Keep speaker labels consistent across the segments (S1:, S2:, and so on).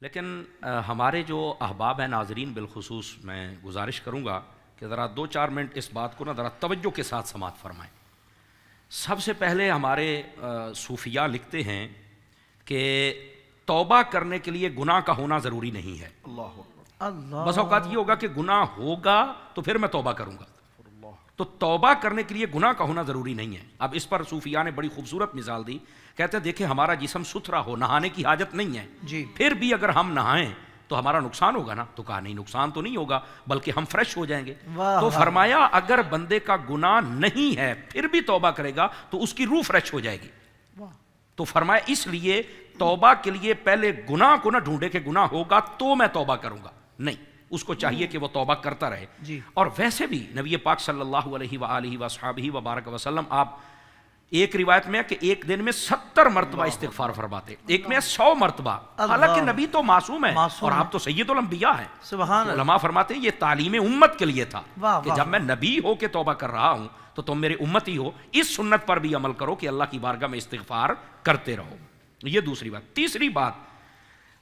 S1: لیکن ہمارے جو احباب ہیں ناظرین بالخصوص میں گزارش کروں گا کہ ذرا 2-4 منٹ اس بات کو ذرا توجہ کے ساتھ سماعت فرمائیں۔ سب سے پہلے ہمارے صوفیاء لکھتے ہیں کہ توبہ کرنے کے لیے گناہ کا ہونا ضروری نہیں ہے۔
S2: اللہ
S1: بس اوقات یہ ہوگا کہ گناہ ہوگا تو پھر میں توبہ کروں گا، تو توبہ کرنے کے لیے گناہ کا ہونا ضروری نہیں ہے۔ اب اس پر صوفیاء نے بڑی خوبصورت مثال دی، کہتے ہیں دیکھیں ہمارا جسم ستھرا ہو، نہانے کی حاجت نہیں ہے،
S2: جی
S1: پھر بھی اگر ہم نہائیں تو ہمارا نقصان ہوگا نا؟ تو کہا نہیں، نقصان تو نہیں ہوگا بلکہ ہم فریش ہو جائیں گے۔
S2: واہ
S1: تو
S2: واہ۔
S1: فرمایا اگر بندے کا گناہ نہیں ہے پھر بھی توبہ کرے گا تو اس کی روح فریش ہو جائے گی۔ تو فرمایا اس لیے توبہ کے لیے پہلے گناہ کو نہ ڈھونڈے کہ گناہ ہوگا تو میں توبہ کروں گا، نہیں، اس کو چاہیے کہ وہ توبہ کرتا رہے۔
S2: جی
S1: اور ویسے بھی نبی پاک صلی اللہ علیہ وآلہ وصحبہ وبارک وسلم آپ ایک روایت میں کہ ایک دن میں 70 مرتبہ استغفار فرماتے، ایک میں 100 مرتبہ۔ حالانکہ نبی تو معصوم ہے اور آپ تو سید الانبیاء ہیں۔
S2: سبحان اللہ۔
S1: علماء فرماتے ہیں یہ تعلیم امت کے لیے تھا
S2: واہ
S1: کہ
S2: واہ
S1: جب میں نبی ہو کے توبہ کر رہا ہوں تو تم میرے امتی ہو، اس سنت پر بھی عمل کرو کہ اللہ کی بارگاہ میں استغفار کرتے رہو۔ یہ دوسری بات۔ تیسری بات،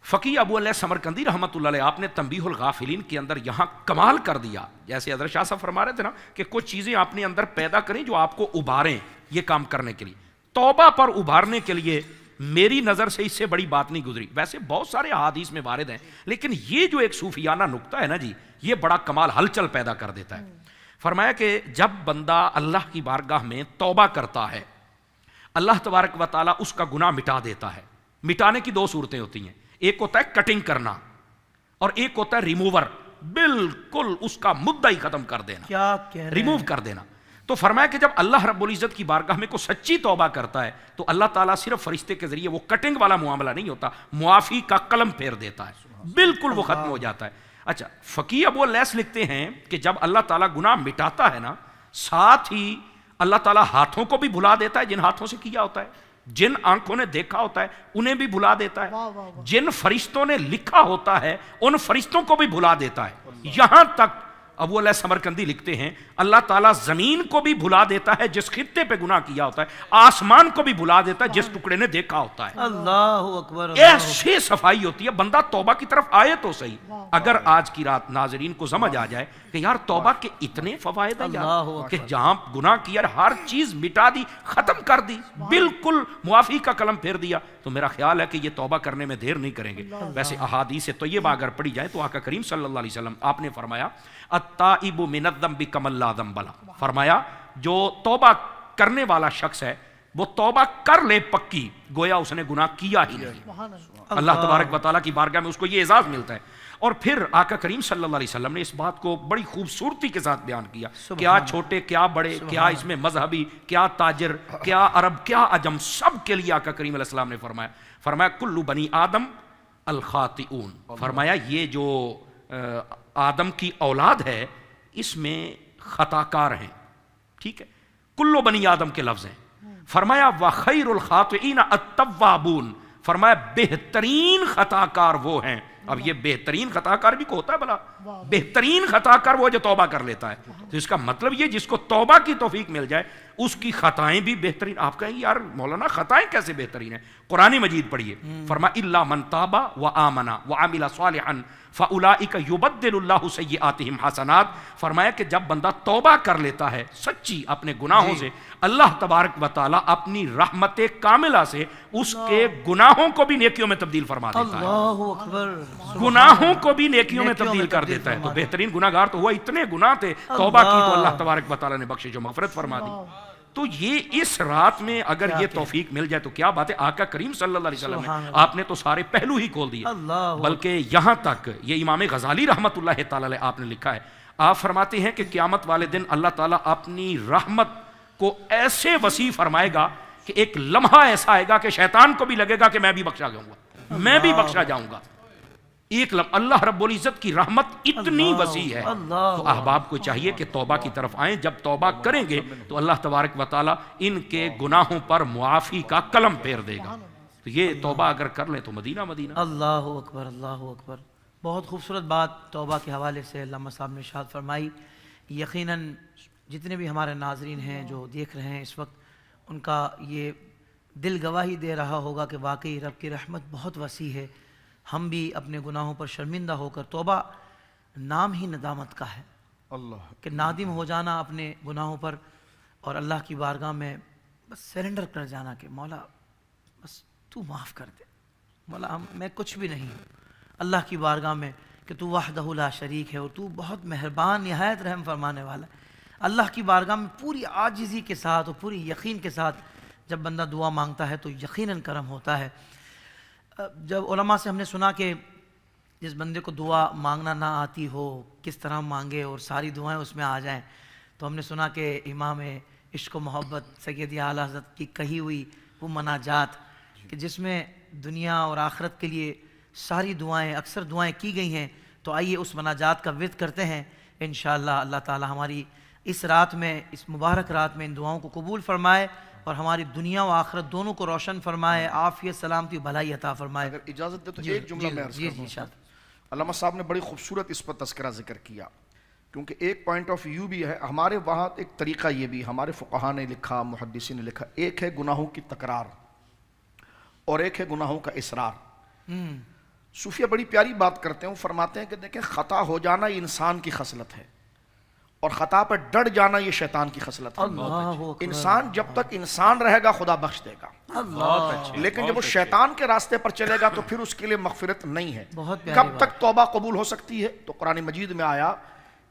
S1: فقیہ ابو علیہ سمرقندی رحمۃ اللہ علیہ آپ نے تنبیہ الغافلین کے اندر یہاں کمال کر دیا، جیسے حضرت شاہ صاحب فرما رہے تھے نا کہ کچھ چیزیں آپ نے اندر پیدا کریں جو آپ کو ابھاریں یہ کام کرنے کے لیے۔ توبہ پر ابھارنے کے لیے میری نظر سے اس سے بڑی بات نہیں گزری، ویسے بہت سارے احادیث میں وارد ہیں، لیکن یہ جو ایک صوفیانہ نکتہ ہے نا جی، یہ بڑا کمال ہلچل پیدا کر دیتا ہے۔ فرمایا کہ جب بندہ اللہ کی بارگاہ میں توبہ کرتا ہے اللہ تبارک و تعالیٰ اس کا گناہ مٹا دیتا ہے۔ مٹانے کی 2 صورتیں ہوتی ہیں، ایک ہوتا ہے کٹنگ کرنا اور ایک ہوتا ہے ریموور، بالکل اس کا مدعا ہی ختم کر دینا،
S2: کیا کہہ رہے
S1: ریموو
S2: ہیں؟
S1: کر دینا۔ تو فرمایا کہ جب اللہ رب العزت کی بارگاہ میں کوئی سچی توبہ کرتا ہے تو اللہ تعالیٰ صرف فرشتے کے ذریعے، وہ کٹنگ والا معاملہ نہیں ہوتا، معافی کا قلم پھیر دیتا ہے، بالکل وہ ختم ہو جاتا ہے۔ اچھا، فقیہ ابو اللیث لکھتے ہیں کہ جب اللہ تعالیٰ گناہ مٹاتا ہے نا، ساتھ ہی اللہ تعالیٰ ہاتھوں کو بھی بھلا دیتا ہے جن ہاتھوں سے کیا ہوتا ہے، جن آنکھوں نے دیکھا ہوتا ہے انہیں بھی بھلا دیتا ہے، جن فرشتوں نے لکھا ہوتا ہے ان فرشتوں کو بھی بھلا دیتا ہے۔ یہاں تک ابو علیہ سمرقندی لکھتے ہیں اللہ تعالیٰ زمین کو بھی بھلا دیتا ہے جس خطے پہ گناہ کیا ہوتا ہے، آسمان کو بھی بھلا دیتا ہے جس ٹکڑے نے دیکھا ہوتا ہے۔
S2: اللہ اکبر، اللہ
S1: ایسے صفائی ہوتی ہے، بندہ توبہ کی طرف آئے تو صحیح۔ اگر آج کی رات ناظرین کو سمجھ آ جائے کہ یار توبہ کے اتنے فوائد ہیں
S2: اللہ
S1: یار،
S2: اکبر۔
S1: کہ جہاں گناہ کیا ہر چیز مٹا دی، ختم کر دی، بالکل معافی کا قلم پھیر دیا، تو میرا خیال ہے کہ یہ توبہ کرنے میں دیر نہیں کریں گے۔ ویسے احادیث طیبہ اگر پڑھی جائے تو آقا کریم صلی اللہ علیہ وسلم آپ نے فرمایا التائب من الذنب کمن لا ذنب لہ، فرمایا جو توبہ کرنے والا شخص ہے وہ توبہ کر لے پکی گویا اس نے گناہ کیا ہی نہیں۔ اللہ تبارک و تعالیٰ کی بارگاہ میں اس کو یہ اعزاز ملتا ہے۔ اور پھر آقا کریم صلی اللہ علیہ وسلم نے اس بات کو بڑی خوبصورتی کے ساتھ بیان کیا، کیا چھوٹے کیا بڑے، کیا اس میں مذہبی، کیا تاجر، کیا عرب، کیا عجم، سب کے لیے آقا کریم علیہ السلام نے فرمایا کل بنی آدم الخاطئون، فرمایا یہ جو آدم کی اولاد ہے اس میں خطا کار ہیں، ٹھیک ہے، کلو بنی آدم کے لفظ ہیں۔ فرمایا وَخَيْرُ الْخَاطِئِينَ التَّوَّابُونَ، فرمایا بہترین خطا کار وہ ہیں۔ اب یہ بہترین خطا کار بھی کو ہوتا ہے بلا، بہترین خطا کار وہ جو توبہ کر لیتا ہے، تو اس کا مطلب یہ جس کو توبہ کی توفیق مل جائے اس کی خطائیں بھی بہترین۔ آپ کہیں یار مولانا خطائیں کیسے بہترین ہیں؟ قرآن مجید پڑھیے، فرمایا اِلَّا مَن تَابَ وَآمَنَ وَعَمِلَ صَالِحًا فَأُولَٰئِكَ يُبَدِّلُ اللَّهُ سَيِّئَاتِهِمْ حَسَنَاتٍ، فرمایا کہ جب بندہ توبہ کر لیتا ہے سچی اپنے گناہوں سے، اللہ تبارک و تعالیٰ اپنی رحمت کاملہ سے اس کے گناہوں کو بھی نیکیوں میں تبدیل فرما دیتا ہے،
S2: اللہ اکبر،
S1: گناہوں کو بھی نیکیوں میں تبدیل کر دیتا ہے۔ تو بہترین گناہ گار تو ہوا، اتنے گناہ تھے، توبہ کی تو اللہ تبارک و تعالیٰ نے بخشش و مغفرت فرما دی۔ تو یہ اس رات میں اگر یہ توفیق مل جائے تو کیا بات ہے، آقا کریم صلی اللہ علیہ وسلم نے آپ نے تو سارے پہلو ہی کھول دیے، بلکہ یہاں تک یہ امام غزالی رحمۃ اللہ تعالی آپ نے لکھا ہے، آپ فرماتے ہیں کہ قیامت والے دن اللہ تعالیٰ اپنی رحمت کو ایسے وسیع فرمائے گا کہ ایک لمحہ ایسا آئے گا کہ شیطان کو بھی لگے گا کہ میں بھی بخشا جاؤں گا، میں بھی بخشا جاؤں گا۔ ایک لمحہ اللہ رب العزت کی رحمت اتنی وسیع ہے، تو احباب کو چاہیے کہ توبہ کی طرف آئیں۔ جب توبہ کریں گے تو اللہ تبارک و تعالیٰ ان کے گناہوں پر معافی کا قلم پھیر دے گا۔ تو یہ توبہ اگر کر لیں تو مدینہ مدینہ۔
S2: اللہ اکبر، اللہ اکبر۔ بہت خوبصورت بات توبہ کے حوالے سے علامہ صاحب نے ارشاد فرمائی۔ یقیناً جتنے بھی ہمارے ناظرین ہیں جو دیکھ رہے ہیں اس وقت، ان کا یہ دل گواہی دے رہا ہوگا کہ واقعی رب کی رحمت بہت وسیع ہے۔ ہم بھی اپنے گناہوں پر شرمندہ ہو کر، توبہ نام ہی ندامت کا ہے
S3: اللہ
S2: کہ نادم ہو جانا اپنے گناہوں پر اور اللہ کی بارگاہ میں بس سرنڈر کر جانا کہ مولا بس تو معاف کر دے، مولا میں کچھ بھی نہیں ہوں اللہ کی بارگاہ میں، کہ تو وحدہ لا شریک ہے اور تو بہت مہربان نہایت رحم فرمانے والا ہے۔ اللہ کی بارگاہ میں پوری عاجزی کے ساتھ اور پوری یقین کے ساتھ جب بندہ دعا مانگتا ہے تو یقیناً کرم ہوتا ہے۔ جب علماء سے ہم نے سنا کہ جس بندے کو دعا مانگنا نہ آتی ہو کس طرح مانگے اور ساری دعائیں اس میں آ جائیں، تو ہم نے سنا کہ امام عشق و محبت سید اعلیٰ حضرت کی کہی ہوئی وہ مناجات کہ جس میں دنیا اور آخرت کے لیے ساری دعائیں اکثر دعائیں کی گئی ہیں، تو آئیے اس مناجات کا ورد کرتے ہیں انشاءاللہ۔ اللہ تعالی ہماری اس رات میں، اس مبارک رات میں ان دعاؤں کو قبول فرمائے اور ہماری دنیا و آخرت دونوں کو روشن فرمائے، عافیت سلامتی و بھلائی عطا فرمائے۔
S3: اگر اجازت دے تو ایک جملہ میں عرض کر دوں۔
S2: ارشاد۔
S3: علامہ صاحب نے بڑی خوبصورت اس پر تذکرہ ذکر کیا، کیونکہ ایک پوائنٹ آف ویو بھی ہے ہمارے وہاں، ایک طریقہ یہ بھی ہمارے فقہا نے لکھا، محدثین نے لکھا، ایک ہے گناہوں کی تکرار اور ایک ہے گناہوں کا اصرار۔ صوفیہ بڑی پیاری بات کرتے ہیں، وہ فرماتے ہیں کہ دیکھیں خطا ہو جانا یہ انسان کی خصلت ہے اور خطا پر ڈٹ جانا یہ شیطان کی خصلت ہے۔
S2: اللہ اکبر۔
S3: انسان جب تک انسان رہے گا خدا بخش دے گا، لیکن جب وہ شیطان کے راستے پر چلے گا تو پھر اس کے لیے مغفرت نہیں ہے۔
S2: بہت پیاری
S3: کب تک توبہ قبول ہو سکتی ہے؟ تو قرآن مجید میں آیا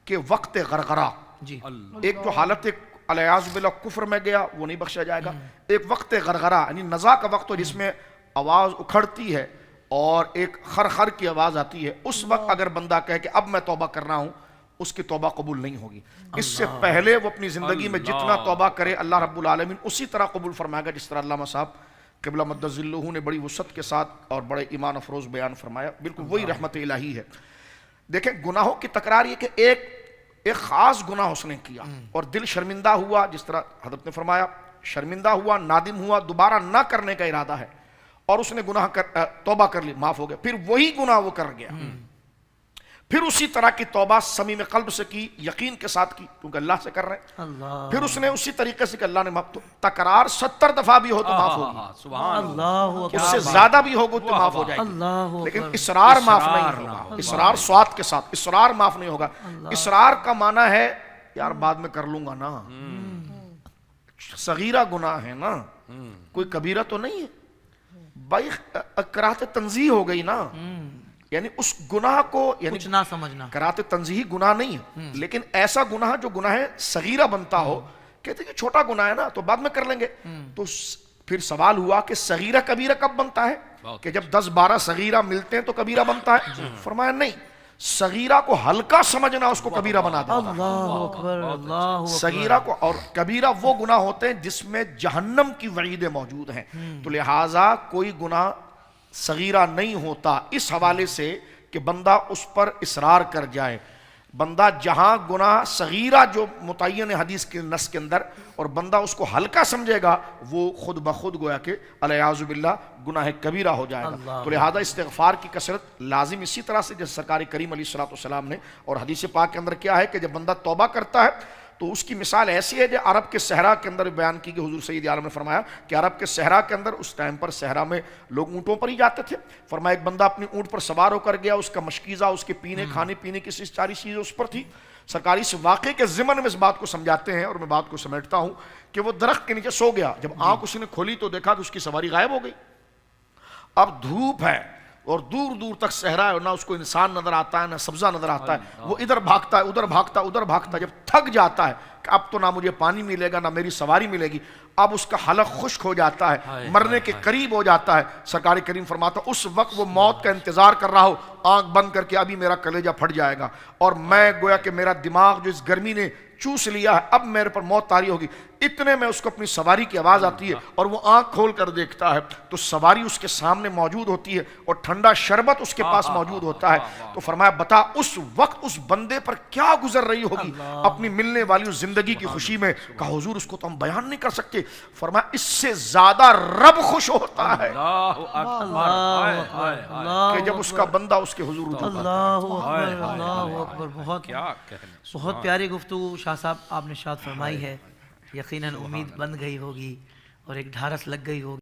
S3: کہ وقت غرغرہ،
S2: جی
S3: ایک جو حالت الیاذ باللہ کفر میں گیا وہ نہیں بخشا جائے گا، ایک وقت غرغرہ یعنی نزا کا وقت ہو جس میں آواز اکھڑتی ہے اور ایک خر خر کی آواز آتی ہے، اس وقت اگر بندہ کہے کہ اب میں توبہ کر رہا ہوں، اس کی توبہ قبول نہیں ہوگی۔ اس سے پہلے وہ اپنی زندگی میں جتنا توبہ کرے اللہ رب العالمین اسی طرح قبول فرمائے گا جس طرح علامہ صاحب قبلہ مدد ذلہ نے بڑی وسعت کے ساتھ اور بڑے ایمان افروز بیان فرمایا، بالکل وہی رحمت الہی ہے۔ دیکھیں گناہوں کی تکرار یہ کہ ایک خاص گناہ اس نے کیا اور دل شرمندہ ہوا، جس طرح حضرت نے فرمایا شرمندہ ہوا، نادم ہوا، دوبارہ نہ کرنے کا ارادہ ہے اور اس نے گناہ توبہ کر لی، معاف ہو گیا، پھر وہی گناہ وہ کر گیا، پھر اسی طرح کی توبہ صمیم قلب سے کی، یقین کے ساتھ کی کیونکہ اللہ سے کر رہے ہیں،
S2: اللہ
S3: پھر اس نے اسی طریقے سے کہ اللہ نے معاف، تو تکرار 70 دفعہ بھی ہو تو معاف ہوگی،
S1: سبحان اللہ۔
S2: اللہ
S3: اس
S2: اکبر۔
S3: سے زیادہ بھی ہوگا تو معاف ہو جائے گی،
S2: اللہ
S3: لیکن
S2: اکبر۔
S3: اصرار معاف نہیں ہوگا، اصرار سواد کے ساتھ، اصرار معاف نہیں ہوگا۔ اصرار کا معنی ہے یار بعد میں کر لوں گا نا، صغیرہ گناہ ہے نا، کوئی کبیرہ تو نہیں ہے بھائی، کراہت تنزیہ ہو گئی نا، یعنی اس گناہ کو، یعنی
S2: کچھ نہ سمجھنا۔
S3: کراہت تنزیہی گناہ نہیں ہے، لیکن ایسا گناہ جو گناہ صغیرہ بنتا ہو، کہتے ہیں کہ چھوٹا گناہ ہے نا تو بعد میں کر لیں گے، تو پھر سوال ہوا کہ صغیرہ کبیرہ کب بنتا ہے کہ جب 10-12 صغیرہ ملتے ہیں تو کبیرہ بنتا ہے؟ فرمایا نہیں، صغیرہ کو ہلکا سمجھنا اس کو کبیرہ بنا دیتا ہے۔
S2: اللہ اکبر، اللہ اکبر۔
S3: صغیرہ کو، اور کبیرہ وہ گناہ ہوتے ہیں جس میں جہنم کی وعیدیں موجود ہیں، تو لہٰذا کوئی گناہ صغیرہ نہیں ہوتا اس حوالے سے کہ بندہ اس پر اصرار کر جائے۔ بندہ جہاں گناہ صغیرہ جو متعین حدیث کے نص کے اندر، اور بندہ اس کو ہلکا سمجھے گا، وہ خود بخود گویا کہ الیاذ باللہ گناہ کبیرہ ہو جائے گا۔ تو لہذا استغفار کی کثرت لازم، اسی طرح سے جیسے سرکار کریم علیہ الصلوۃ والسلام نے، اور حدیث پاک کے اندر کیا ہے کہ جب بندہ توبہ کرتا ہے تو اس کی مثال ایسی ہے جو عرب کے صحرا کے اندر بیان کی گئی۔ حضور سید عالم نے فرمایا کہ عرب کے صحرا کے اندر اس ٹائم پر صحرا میں لوگ اونٹوں پر ہی جاتے تھے، فرمایا ایک بندہ اپنی اونٹ پر سوار ہو کر گیا، اس کا مشکیزہ، اس کے پینے کھانے پینے کی ساری چیزیں اس پر تھی۔ سرکاری اس واقعے کے ضمن میں اس بات کو سمجھاتے ہیں اور میں بات کو سمیٹتا ہوں کہ وہ درخت کے نیچے سو گیا، جب آنکھ اس نے کھولی تو دیکھا تو اس کی سواری غائب ہو گئی۔ اب دھوپ ہے اور دور دور تک صحرا ہے، نہ اس کو انسان نظر آتا ہے نہ سبزہ نظر آتا ہے، وہ ادھر بھاگتا ہے ادھر بھاگتا ہے ادھر بھاگتا ہے، جب تھک جاتا ہے کہ اب تو نہ مجھے پانی ملے گا نہ میری سواری ملے گی، اب اس کا حلق خشک ہو جاتا ہے، مرنے کے قریب ہو جاتا ہے۔ سرکار کریم فرماتا اس وقت وہ موت کا انتظار کر رہا ہو، آنکھ بند کر کے ابھی میرا کلیجہ پھٹ جائے گا اور میں گویا کہ میرا دماغ جو اس گرمی نے چوس لیا ہے اب میرے پر موت طاری ہوگی، اتنے میں اس کو اپنی سواری کی آواز آتی ہے اور وہ آنکھ کھول کر دیکھتا ہے تو سواری اس کے سامنے موجود ہوتی ہے اور ٹھنڈا شربت اس کے پاس موجود ہوتا ہے۔ تو فرمایا بتا اس وقت اس بندے پر کیا گزر رہی ہوگی اپنی ملنے والی اس زندگی کی خوشی میں، کہا حضور اس کو تو ہم بیان نہیں کر سکتے۔ فرمایا اس سے زیادہ رب خوش ہوتا ہے کہ جب اس کا بندہ اس کے حضور رجوع کرتا ہے۔
S2: اللہ اکبر، بہت بہت پیاری گفتگو شاہ صاحب آپ نے ارشاد فرمائی ہے، یقیناً امید بن گئی ہوگی اور ایک ڈھارس لگ گئی ہوگی۔